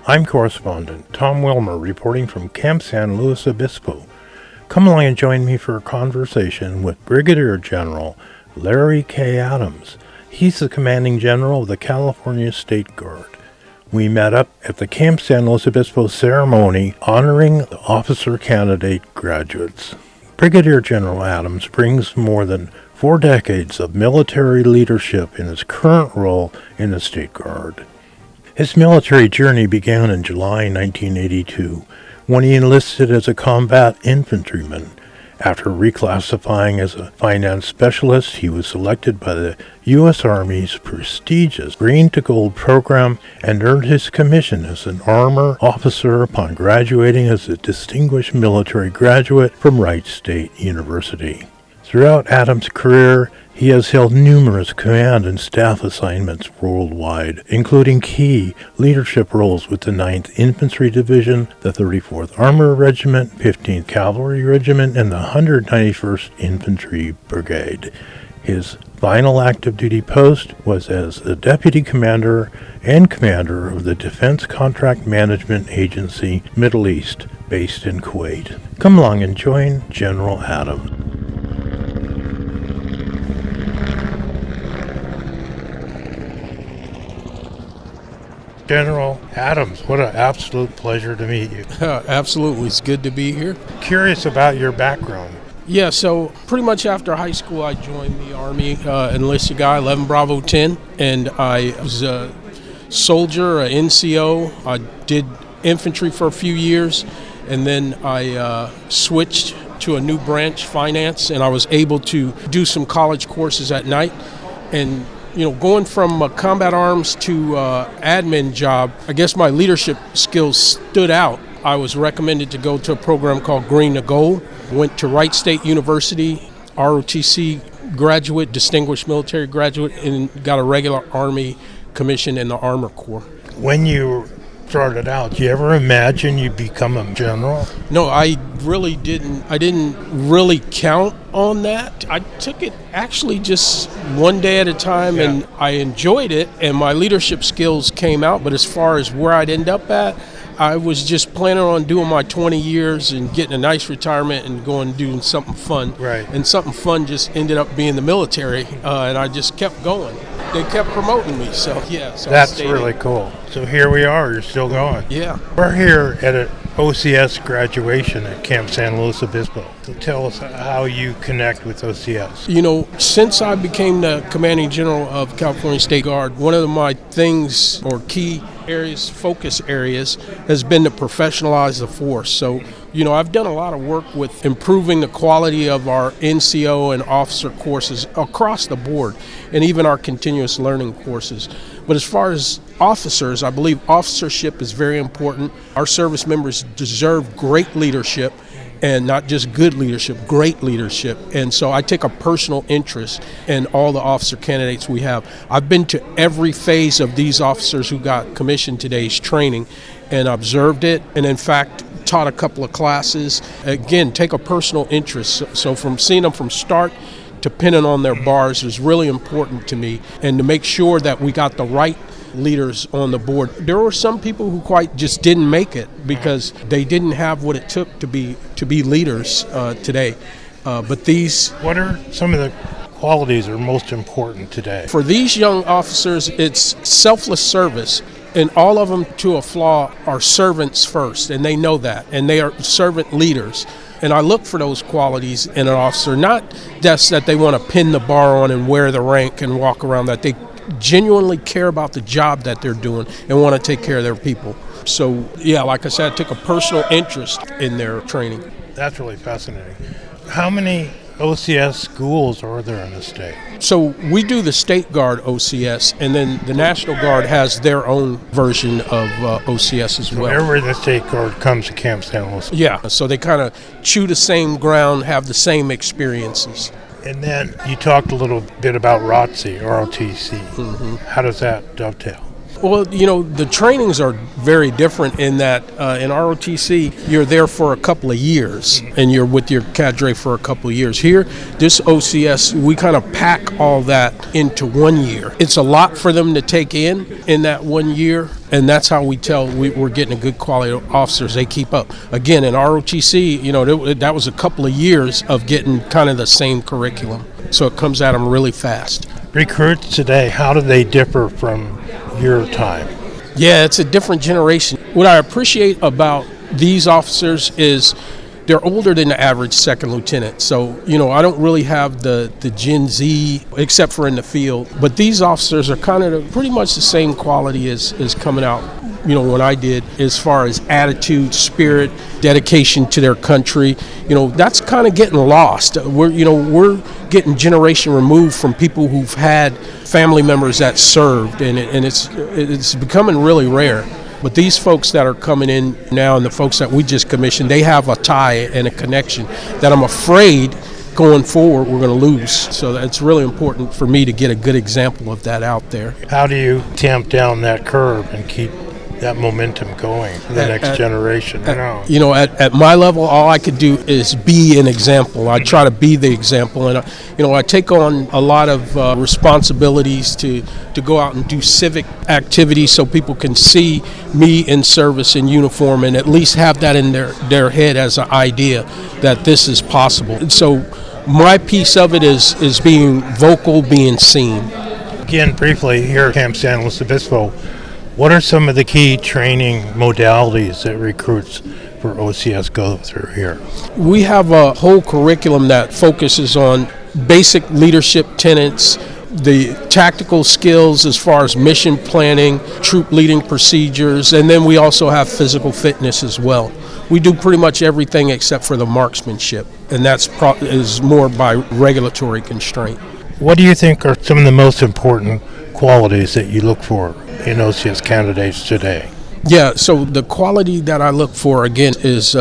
I'm correspondent Tom Wilmer reporting from Camp San Luis Obispo. Come along and join me for a conversation with Brigadier General Larry K. Adams. He's the commanding general of the California State Guard. We met up at the Camp San Luis Obispo ceremony honoring the officer candidate graduates. Brigadier General Adams brings more than 4 decades of military leadership in his current role in the State Guard. His military journey began in July 1982 when he enlisted as a combat infantryman. After reclassifying as a finance specialist, he was selected by the U.S. Army's prestigious Green to Gold program and earned his commission as an armor officer upon graduating as a distinguished military graduate from Wright State University. Throughout Adams' career, he has held numerous command and staff assignments worldwide, including key leadership roles with the 9th Infantry Division, the 34th Armored Regiment, 15th Cavalry Regiment, and the 191st Infantry Brigade. His final active duty post was as the Deputy Commander and Commander of the Defense Contract Management Agency, Middle East, based in Kuwait. Come along and join General Adams. General Adams, what an absolute pleasure to meet you. Absolutely. It's good to be here. Curious about your background. Yeah, so pretty much after high school, I joined the Army, enlisted guy, 11 Bravo 10, and I was a soldier, an NCO. I did infantry for a few years, and then I switched to a new branch, finance, and I was able to do some college courses at night. And going from combat arms to admin job, I guess my leadership skills stood out. I was recommended to go to a program called Green to Gold. Went to Wright State University, ROTC graduate, distinguished military graduate, and got a regular Army commission in the Armor Corps. When you started out, did you ever imagine you'd become a general? No, I really didn't. I didn't really count on that. I took it actually just one day at a time, and I enjoyed it, and my leadership skills came out. But as far as where I'd end up at, I was just planning on doing my 20 years and getting a nice retirement and going and doing something fun. Right. And something fun just ended up being the military, and I just kept going. They kept promoting me, so yeah. So that's really cool. So here we are, you're still going. Yeah. We're here at an OCS graduation at Camp San Luis Obispo. So tell us how you connect with OCS. Since I became the commanding general of California State Guard, one of my things or key areas, focus areas, has been to professionalize the force. So, I've done a lot of work with improving the quality of our NCO and officer courses across the board, and even our continuous learning courses. But as far as officers, I believe officership is very important. Our service members deserve great leadership, and not just good leadership, great leadership. And so I take a personal interest in all the officer candidates we have. I've been to every phase of these officers who got commissioned today's training and observed it, and in fact taught a couple of classes. Again, take a personal interest. So from seeing them from start to pinning on their bars is really important to me, and to make sure that we got the right leaders on the board. There were some people who quite just didn't make it because they didn't have what it took to be leaders today. But these... What are some of the qualities that are most important today? For these young officers, it's selfless service. And all of them, to a flaw, are servants first, and they know that, and they are servant leaders. And I look for those qualities in an officer, not just that they want to pin the bar on and wear the rank and walk around, that they genuinely care about the job that they're doing and want to take care of their people. So, yeah, like I said, I took a personal interest in their training. That's really fascinating. How many OCS schools are there in the state? So we do the State Guard OCS, and then the National Guard has their own version of OCS as well. Whenever the State Guard comes to Camp San Luis. Yeah, so they kind of chew the same ground, have the same experiences. And then you talked a little bit about ROTC. Mm-hmm. How does that dovetail? Well, the trainings are very different in that in ROTC, you're there for a couple of years, and you're with your cadre for a couple of years. Here, this OCS, we kind of pack all that into 1 year. It's a lot for them to take in that 1 year, And that's how we tell we're getting a good quality of officers. They keep up. Again, in ROTC, that was a couple of years of getting kind of the same curriculum. So it comes at them really fast. Recruits today, how do they differ from your time? Yeah, it's a different generation. What I appreciate about these officers is they're older than the average second lieutenant. So, I don't really have the Gen Z, except for in the field. But these officers are kind of pretty much the same quality as coming out, when I did, as far as attitude, spirit, dedication to their country. That's kind of getting lost. We're getting generation removed from people who've had family members that served, and it's becoming really rare. But these folks that are coming in now and the folks that we just commissioned, they have a tie and a connection that I'm afraid going forward we're going to lose. So it's really important for me to get a good example of that out there. How do you tamp down that curve and keep that momentum going for the next generation? At my level, all I could do is be an example. I try to be the example, and I take on a lot of responsibilities to go out and do civic activities so people can see me in service in uniform and at least have that in their head as an idea that this is possible. And so my piece of it is being vocal, being seen. Again, briefly, here at Camp San Luis Obispo, what are some of the key training modalities that recruits for OCS go through here? We have a whole curriculum that focuses on basic leadership tenets, the tactical skills as far as mission planning, troop leading procedures, and then we also have physical fitness as well. We do pretty much everything except for the marksmanship, and that's is more by regulatory constraint. What do you think are some of the most important qualities that you look for in OCS candidates today? Yeah, so the quality that I look for, again, is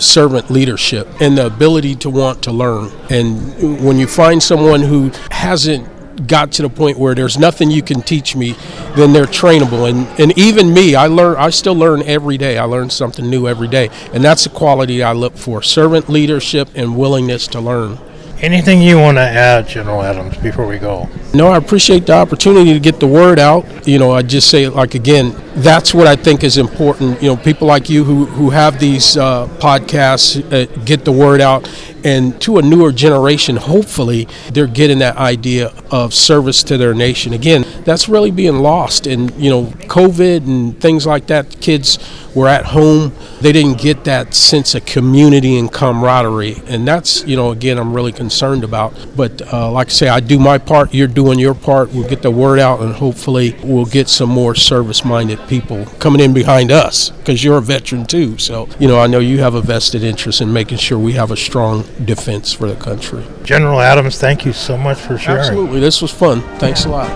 servant leadership and the ability to want to learn. And when you find someone who hasn't got to the point where there's nothing you can teach me, then they're trainable. And even me, I still learn every day. I learn something new every day. And that's the quality I look for, servant leadership and willingness to learn. Anything you want to add, General Adams, before we go? No, I appreciate the opportunity to get the word out. I just say, again, that's what I think is important. People like you who have these podcasts get the word out, and to a newer generation, hopefully, they're getting that idea of service to their nation. Again, that's really being lost. And, COVID and things like that, kids were at home. They didn't get that sense of community and camaraderie. And that's, again, I'm really concerned about. But like I say, I do my part, you're doing your part. We'll get the word out, and hopefully we'll get some more service-minded people coming in behind us, because you're a veteran too. So, I know you have a vested interest in making sure we have a strong defense for the country. General Adams, thank you so much for sharing. Absolutely. This was fun. Thanks a lot.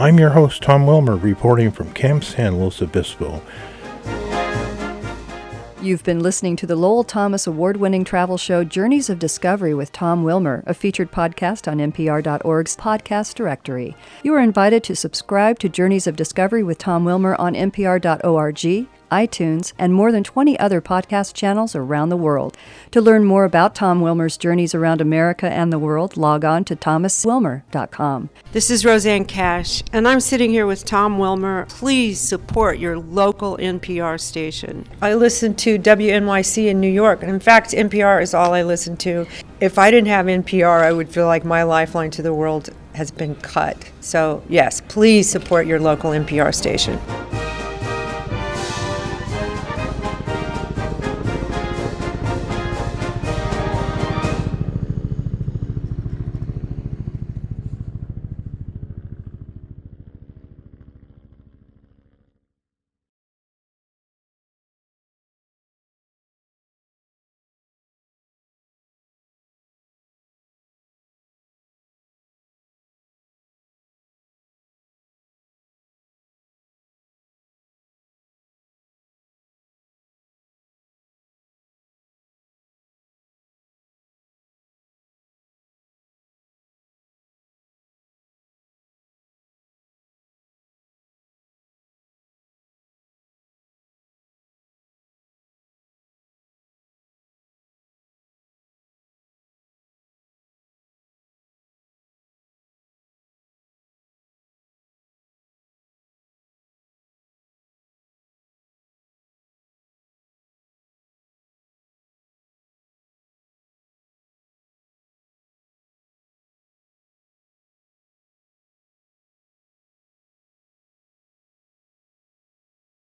I'm your host, Tom Wilmer, reporting from Camp San Luis Obispo. You've been listening to the Lowell Thomas award-winning travel show Journeys of Discovery with Tom Wilmer, a featured podcast on NPR.org's podcast directory. You are invited to subscribe to Journeys of Discovery with Tom Wilmer on NPR.org, iTunes, and more than 20 other podcast channels around the world. To learn more about Tom Wilmer's journeys around America and the world, log on to thomaswilmer.com. This is Roseanne Cash, and I'm sitting here with Tom Wilmer. Please support your local NPR station. I listen to WNYC in New York, and in fact, NPR is all I listen to. If I didn't have NPR, I would feel like my lifeline to the world has been cut. So yes, please support your local NPR station.